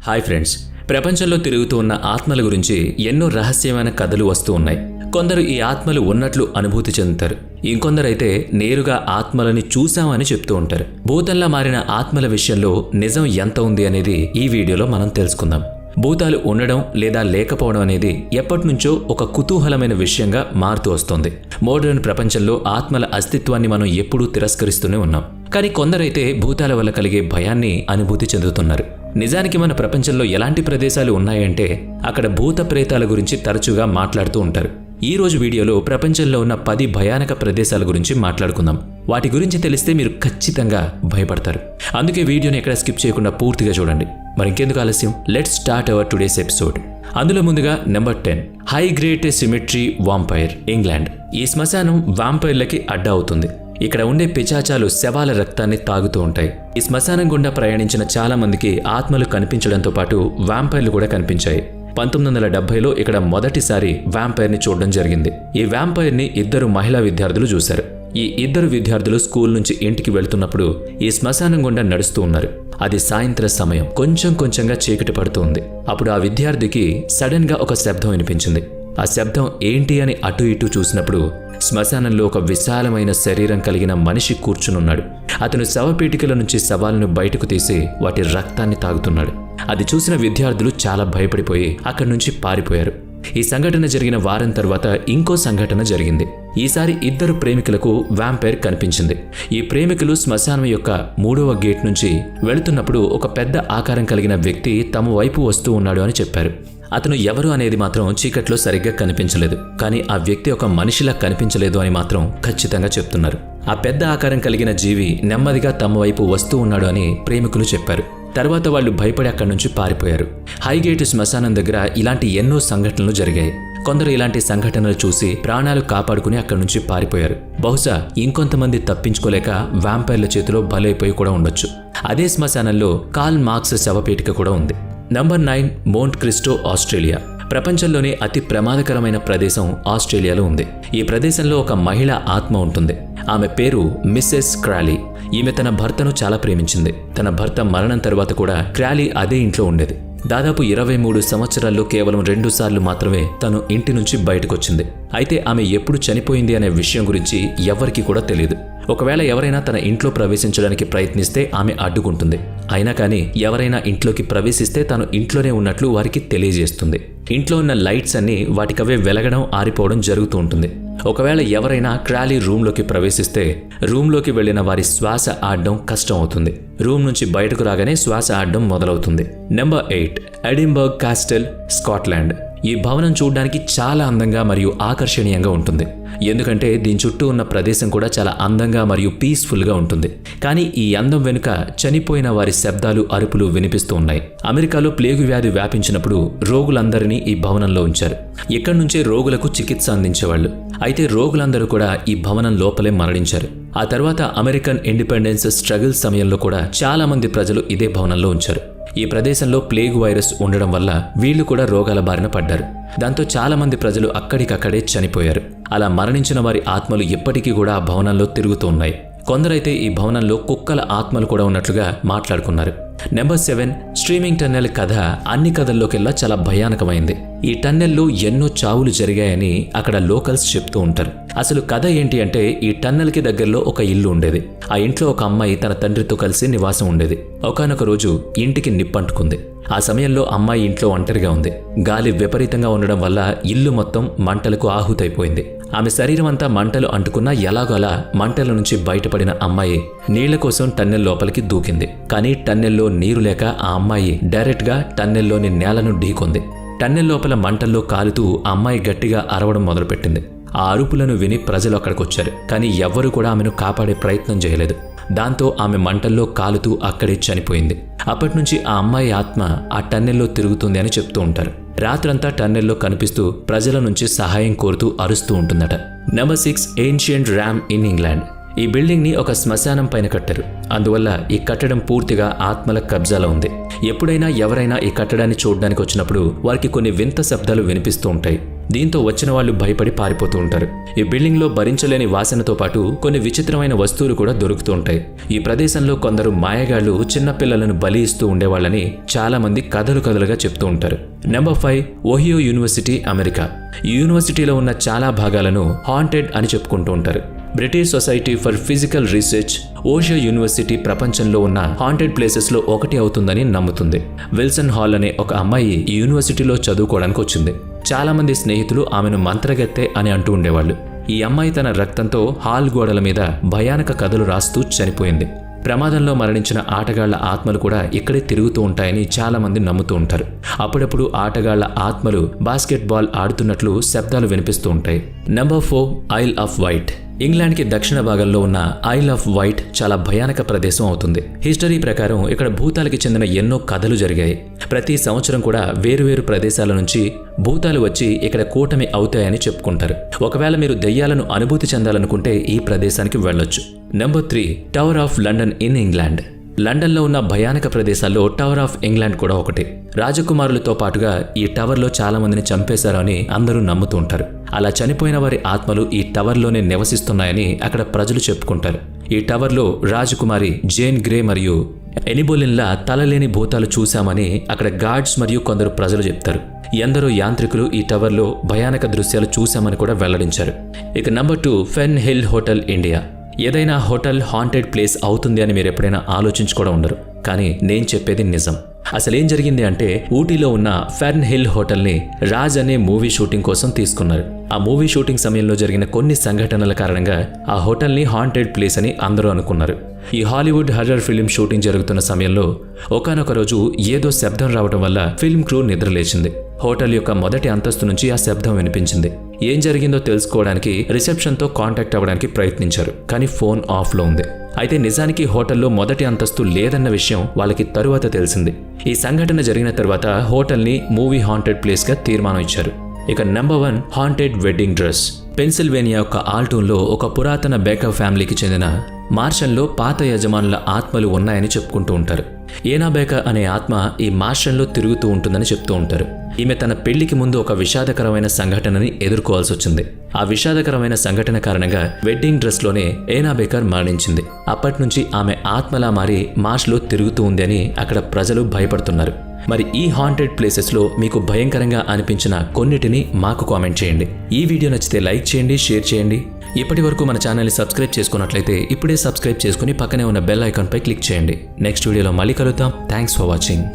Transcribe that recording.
Hi friends, ప్రపంచంలో తిరుగుతూ ఉన్న ఆత్మల గురించి ఎన్నో రహస్యమైన కథలు వస్తూ ఉన్నాయి. కొందరు ఈ ఆత్మలు ఉన్నట్లు అనుభూతి చెందుతారు. ఇంకొందరైతే నేరుగా ఆత్మలని చూశామని చెప్తూ ఉంటారు. భూతంలా మారిన ఆత్మల విషయంలో నిజం ఎంత ఉంది అనేది ఈ వీడియోలో మనం తెలుసుకుందాం. భూతాలు ఉండడం లేదా లేకపోవడం అనేది ఎప్పటినుంచో ఒక కుతూహలమైన విషయంగా మారుతూ వస్తోంది. మోడర్న్ ప్రపంచంలో ఆత్మల అస్తిత్వాన్ని మనం ఎప్పుడూ తిరస్కరిస్తూనే ఉన్నాం. కానీ కొందరైతే భూతాల వల్ల కలిగే భయాన్ని అనుభూతి చెందుతున్నారు. నిజానికి మన ప్రపంచంలో ఎలాంటి ప్రదేశాలు ఉన్నాయంటే అక్కడ భూత ప్రేతాల గురించి తరచుగా మాట్లాడుతూ ఉంటారు. ఈ రోజు వీడియోలో ప్రపంచంలో ఉన్న 10 భయానక ప్రదేశాల గురించి మాట్లాడుకుందాం. వాటి గురించి తెలిస్తే మీరు ఖచ్చితంగా భయపడతారు. అందుకే వీడియోని ఎక్కడ స్కిప్ చేయకుండా పూర్తిగా చూడండి. మరింకెందుకు ఆలస్యం, let's start our today's episode. అందులో ముందుగా number 10, high great symmetry vampire, England. ఈ శ్మశానం వాంపైర్లకి అడ్డా అవుతుంది. ఇక్కడ ఉండే పిశాచాలు శవాల రక్తాన్ని తాగుతూ ఉంటాయి. ఈ శ్మశానం గుండా ప్రయాణించిన చాలా మందికి ఆత్మలు కనిపించడంతో పాటు వాంపైర్లు కూడా కనిపించాయి. 1970లో ఇక్కడ మొదటిసారి వాంపైర్ని చూడడం జరిగింది. ఈ వాంపైర్ని 2 మహిళా విద్యార్థులు చూశారు. ఈ 2 విద్యార్థులు స్కూల్ నుంచి ఇంటికి వెళ్తున్నప్పుడు ఈ శ్మశానం గుండా నడుస్తూ ఉన్నారు. అది సాయంత్రం సమయం, కొంచెంగా చీకటి పడుతూ ఉంది. అప్పుడు ఆ విద్యార్థికి సడన్ గా ఒక శబ్దం వినిపించింది. ఆ శబ్దం ఏంటి అని అటు ఇటు చూసినప్పుడు శ్మశానంలో ఒక విశాలమైన శరీరం కలిగిన మనిషి కూర్చునున్నాడు. అతను శవపీఠికల నుంచి శవాలను బయటకు తీసి వాటి రక్తాన్ని తాగుతున్నాడు. అది చూసిన విద్యార్థులు చాలా భయపడిపోయి అక్కడి నుంచి పారిపోయారు. ఈ సంఘటన జరిగిన వారం తర్వాత ఇంకో సంఘటన జరిగింది. ఈసారి 2 ప్రేమికులకు వాంపైర్ కనిపించింది. ఈ ప్రేమికులు శ్మశానం యొక్క 3వ గేట్ నుంచి వెళుతున్నప్పుడు ఒక పెద్ద ఆకారం కలిగిన వ్యక్తి తమ వైపు వస్తూ ఉన్నాడు అని చెప్పారు. అతను ఎవరు అనేది మాత్రం చీకట్లో సరిగ్గా కనిపించలేదు. కానీ ఆ వ్యక్తి ఒక మనిషిలా కనిపించలేదు అని మాత్రం ఖచ్చితంగా చెప్తున్నారు. ఆ పెద్ద ఆకారం కలిగిన జీవి నెమ్మదిగా తమ వైపు వస్తూ ఉన్నాడు అని ప్రేమికులు చెప్పారు. తర్వాత వాళ్ళు భయపడి అక్కడి నుంచి పారిపోయారు. హైగేట్ శ్మశానం దగ్గర ఇలాంటి ఎన్నో సంఘటనలు జరిగాయి. కొందరు ఇలాంటి సంఘటనలు చూసి ప్రాణాలు కాపాడుకుని అక్కడి నుంచి పారిపోయారు. బహుశా ఇంకొంతమంది తప్పించుకోలేక వాంపైర్ల చేతిలో బలైపోయి కూడా ఉండొచ్చు. అదే శ్మశానంలో కార్ల్ మార్క్స్ శవపేటిక కూడా ఉంది. నంబర్ 9, మోంట్ క్రిస్టో, ఆస్ట్రేలియా. ప్రపంచంలోనే అతి ప్రమాదకరమైన ప్రదేశం ఆస్ట్రేలియాలో ఉంది. ఈ ప్రదేశంలో ఒక మహిళ ఆత్మ ఉంటుంది. ఆమె పేరు మిస్సెస్ క్రాలీ. ఈమె తన భర్తను చాలా ప్రేమించింది. తన భర్త మరణం తర్వాత కూడా క్రాలీ అదే ఇంట్లో ఉండేది. దాదాపు 23 సంవత్సరాల్లో కేవలం 2 సార్లు మాత్రమే తను ఇంటి నుంచి బయటకొచ్చింది. అయితే ఆమె ఎప్పుడు చనిపోయింది అనే విషయం గురించి ఎవరికీ కూడా తెలియదు. ఒకవేళ ఎవరైనా తన ఇంట్లో ప్రవేశించడానికి ప్రయత్నిస్తే ఆమె అడ్డుకుంటుంది. అయినా కానీ ఎవరైనా ఇంట్లోకి ప్రవేశిస్తే తాను ఇంట్లోనే ఉన్నట్లు వారికి తెలియజేస్తుంది. ఇంట్లో ఉన్న లైట్స్ అన్ని వాటికవే వెలగడం, ఆరిపోవడం జరుగుతూ ఉంటుంది. ఒకవేళ ఎవరైనా క్రాలీ రూమ్లోకి ప్రవేశిస్తే రూమ్లోకి వెళ్లిన వారి శ్వాస ఆడడం కష్టం అవుతుంది. రూమ్ నుంచి బయటకు రాగానే శ్వాస ఆడడం మొదలవుతుంది. Number 8, Edinburgh castle, Scotland. ఈ భవనం చూడడానికి చాలా అందంగా మరియు ఆకర్షణీయంగా ఉంటుంది. ఎందుకంటే దీని చుట్టూ ఉన్న ప్రదేశం కూడా చాలా అందంగా మరియు పీస్ఫుల్గా ఉంటుంది. కానీ ఈ అందం వెనుక చనిపోయిన వారి శబ్దాలు, అరుపులు వినిపిస్తూ ఉన్నాయి. అమెరికాలో ప్లేగు వ్యాధి వ్యాపించినప్పుడు రోగులందరినీ ఈ భవనంలో ఉంచారు. ఇక్కడి నుంచే రోగులకు చికిత్స అందించేవాళ్ళు. అయితే రోగులందరూ కూడా ఈ భవనం లోపలే మరణించారు. ఆ తర్వాత అమెరికన్ ఇండిపెండెన్స్ స్ట్రగుల్ సమయంలో కూడా చాలా మంది ప్రజలు ఇదే భవనంలో ఉంచారు. ఈ ప్రదేశంలో ప్లేగు వైరస్ ఉండడం వల్ల వీళ్లు కూడా రోగాల బారిన పడ్డారు. దాంతో చాలా మంది ప్రజలు అక్కడికక్కడే చనిపోయారు. అలా మరణించిన వారి ఆత్మలు ఇప్పటికీ కూడా ఆ భవనంలో తిరుగుతూ ఉన్నాయి. కొందరైతే ఈ భవనంలో కుక్కల ఆత్మలు కూడా ఉన్నట్లుగా మాట్లాడుకున్నారు. నెంబర్ 7, స్ట్రీమింగ్ టన్నెల్ కథ అన్ని కథల్లోకెల్లా చాలా భయానకమైంది. ఈ టన్నెల్లో ఎన్నో చావులు జరిగాయని అక్కడ లోకల్స్ చెప్తూ ఉంటారు. అసలు కథ ఏంటి అంటే, ఈ టన్నెల్కి దగ్గరలో ఒక ఇల్లు ఉండేది. ఆ ఇంట్లో ఒక అమ్మాయి తన తండ్రితో కలిసి నివాసం ఉండేది. ఒకానొక రోజు ఇంటికి నిప్పంటుకుంది. ఆ సమయంలో అమ్మాయి ఇంట్లో ఒంటరిగా ఉంది. గాలి విపరీతంగా ఉండడం వల్ల ఇల్లు మొత్తం మంటలకు ఆహుతైపోయింది. ఆమె శరీరం అంతా మంటలు అంటుకున్నా ఎలాగోలా మంటల నుంచి బయటపడిన అమ్మాయి నీళ్ల కోసం టన్నెల్ లోపలికి దూకింది. కానీ టన్నెల్లో నీరు లేక ఆ అమ్మాయి డైరెక్ట్గా టన్నెల్లోని నేలను ఢీకొంది. టన్నెల్ లోపల మంటల్లో కాలుతూ ఆ అమ్మాయి గట్టిగా అరవడం మొదలుపెట్టింది. ఆ అరుపులను విని ప్రజలు అక్కడికొచ్చారు. కానీ ఎవ్వరూ కూడా ఆమెను కాపాడే ప్రయత్నం చేయలేదు. దాంతో ఆమె మంటల్లో కాలుతూ అక్కడే చనిపోయింది. అప్పటినుంచి ఆ అమ్మాయి ఆత్మ ఆ టన్నెల్లో తిరుగుతుంది అని చెప్తూ ఉంటారు. రాత్రంతా టన్నెల్లో కనిపిస్తూ ప్రజల నుంచి సహాయం కోరుతూ అరుస్తూ ఉంటుందట. Number 6, ancient RAM in England. ఈ బిల్డింగ్ ని ఒక శ్మశానం పైన కట్టారు. అందువల్ల ఈ కట్టడం పూర్తిగా ఆత్మల కబ్జాలో ఉంది. ఎప్పుడైనా ఎవరైనా ఈ కట్టడాన్ని చూడడానికి వచ్చినప్పుడు వారికి కొన్ని వింత శబ్దాలు వినిపిస్తూ ఉంటాయి. దీంతో వచ్చిన వాళ్ళు భయపడి పారిపోతూ ఉంటారు. ఈ బిల్డింగ్లో భరించలేని వాసనతో పాటు కొన్ని విచిత్రమైన వస్తువులు కూడా దొరుకుతూ ఉంటాయి. ఈ ప్రదేశంలో కొందరు మాయగాళ్లు చిన్నపిల్లలను బలి ఇస్తూ ఉండేవాళ్ళని చాలా మంది కథలుగా చెప్తూ ఉంటారు. Number 5, Ohio university, America. ఈ యూనివర్సిటీలో ఉన్న చాలా భాగాలను హాంటెడ్ అని చెప్పుకుంటూ ఉంటారు. British society for physical research Ohio university ప్రపంచంలో ఉన్న హాంటెడ్ ప్లేసెస్లో ఒకటి అవుతుందని నమ్ముతుంది. విల్సన్ హాల్ అనే ఒక అమ్మాయి ఈ యూనివర్సిటీలో చదువుకోవడానికి వచ్చింది. చాలా మంది స్నేహితులు ఆమెను మంత్రగత్తె అని అంటూ ఉండేవాళ్ళు. ఈ అమ్మాయి తన రక్తంతో హాల్ గోడల మీద భయానక కథలు రాస్తూ చనిపోయింది. ప్రమాదంలో మరణించిన ఆటగాళ్ల ఆత్మలు కూడా ఇక్కడే తిరుగుతూ ఉంటాయని చాలా మంది నమ్ముతూ ఉంటారు. అప్పుడప్పుడు ఆటగాళ్ల ఆత్మలు బాస్కెట్బాల్ ఆడుతున్నట్లు శబ్దాలు వినిపిస్తూ ఉంటాయి. Number 4, Isle of Wight. ఇంగ్లాండ్కి దక్షిణ భాగంలో ఉన్న ఐల్ ఆఫ్ వైట్ చాలా భయానక ప్రదేశం అవుతుంది. హిస్టరీ ప్రకారం ఇక్కడ భూతాలకి చెందిన ఎన్నో కథలు జరిగాయి. ప్రతి సంవత్సరం కూడా వేరువేరు ప్రదేశాల నుంచి భూతాలు వచ్చి ఇక్కడ కూటమి అవుతాయని చెప్పుకుంటారు. ఒకవేళ మీరు దెయ్యాలను అనుభూతి చెందాలనుకుంటే ఈ ప్రదేశానికి వెళ్ళొచ్చు. Number 3, tower of London in England. లండన్లో ఉన్న భయానక ప్రదేశాల్లో టవర్ ఆఫ్ ఇంగ్లాండ్ కూడా ఒకటి. రాజకుమారులతో పాటుగా ఈ టవర్లో చాలా మందిని చంపేశారు అని అందరూ నమ్ముతూ ఉంటారు. అలా చనిపోయిన వారి ఆత్మలు ఈ టవర్లోనే నివసిస్తున్నాయని అక్కడ ప్రజలు చెప్పుకుంటారు. ఈ టవర్లో రాజకుమారి జేన్ గ్రే మరియు ఎనిబోలిన్లా తలలేని భూతాలు చూశామని అక్కడ గార్డ్స్ మరియు కొందరు ప్రజలు చెప్తారు. ఎందరో యాంత్రికులు ఈ టవర్లో భయానక దృశ్యాలు చూశామని కూడా వెల్లడించారు. ఇక నెంబర్ 2, ఫెన్ హిల్ హోటల్, ఇండియా. ఏదైనా హోటల్ హాంటెడ్ ప్లేస్ అవుతుంది అని మీరు ఎప్పుడైనా ఆలోచించుకోవడం ఉండరు, కానీ నేను చెప్పేది నిజం. అసలేం జరిగింది అంటే ఊటీలో ఉన్న ఫెర్న్ హిల్ హోటల్ని రాజ్ అనే మూవీ షూటింగ్ కోసం తీసుకున్నారు. ఆ మూవీ షూటింగ్ సమయంలో జరిగిన కొన్ని సంఘటనల కారణంగా ఆ హోటల్ని హాంటెడ్ ప్లేస్ అని అందరూ అనుకున్నారు. ఈ హాలీవుడ్ హర్రర్ ఫిల్మ్ షూటింగ్ జరుగుతున్న సమయంలో ఒకానొక రోజు ఏదో శబ్దం రావడం వల్ల ఫిల్మ్ క్రూ నిద్రలేచింది. హోటల్ యొక్క మొదటి అంతస్తు నుంచి ఆ శబ్దం వినిపించింది. ఏం జరిగిందో తెలుసుకోవడానికి రిసెప్షన్తో కాంటాక్ట్ అవ్వడానికి ప్రయత్నించారు, కానీ ఫోన్ ఆఫ్లో ఉంది. అయితే నిజానికి హోటల్లో మొదటి అంతస్తు లేదన్న విషయం వాళ్ళకి తరువాత తెలిసింది. ఈ సంఘటన జరిగిన తర్వాత హోటల్ని మూవీ హాంటెడ్ ప్లేస్గా తీర్మానం ఇచ్చారు. ఇక number 1, haunted wedding dress. Pennsylvania యొక్క ఆల్టూన్లో ఒక పురాతన బేకర్ ఫ్యామిలీకి చెందిన మార్షన్లో పాత యజమానుల ఆత్మలు ఉన్నాయని చెప్పుకుంటూ ఉంటారు. ఏనా బేకర్ అనే ఆత్మ ఈ మార్షన్లో తిరుగుతూ ఉంటుందని చెప్తూ ఉంటారు. ఈమె తన పెళ్లికి ముందు ఒక విషాదకరమైన సంఘటనని ఎదుర్కోవాల్సి వచ్చింది. ఆ విషాదకరమైన సంఘటన కారణంగా వెడ్డింగ్ డ్రెస్లోనే ఏనా బేకర్ మరణించింది. అప్పటి నుంచి ఆమె ఆత్మలా మారి మార్ష్లో తిరుగుతూ ఉంది అని అక్కడ ప్రజలు భయపడుతున్నారు. మరి ఈ హాంటెడ్ ప్లేసెస్లో మీకు భయంకరంగా అనిపించిన కొన్నిటిని మాకు కామెంట్ చేయండి. ఈ వీడియో నచ్చితే లైక్ చేయండి, షేర్ చేయండి. ఇప్పటి వరకు మన ఛానల్ని సబ్స్క్రైబ్ చేసుకున్నట్లయితే ఇప్పుడే సబ్స్క్రైబ్ చేసుకుని పక్కనే ఉన్న బెల్ ఐకాన్పై క్లిక్ చేయండి. నెక్స్ట్ వీడియోలో మళ్ళీ కలుద్దాం. Thanks for watching.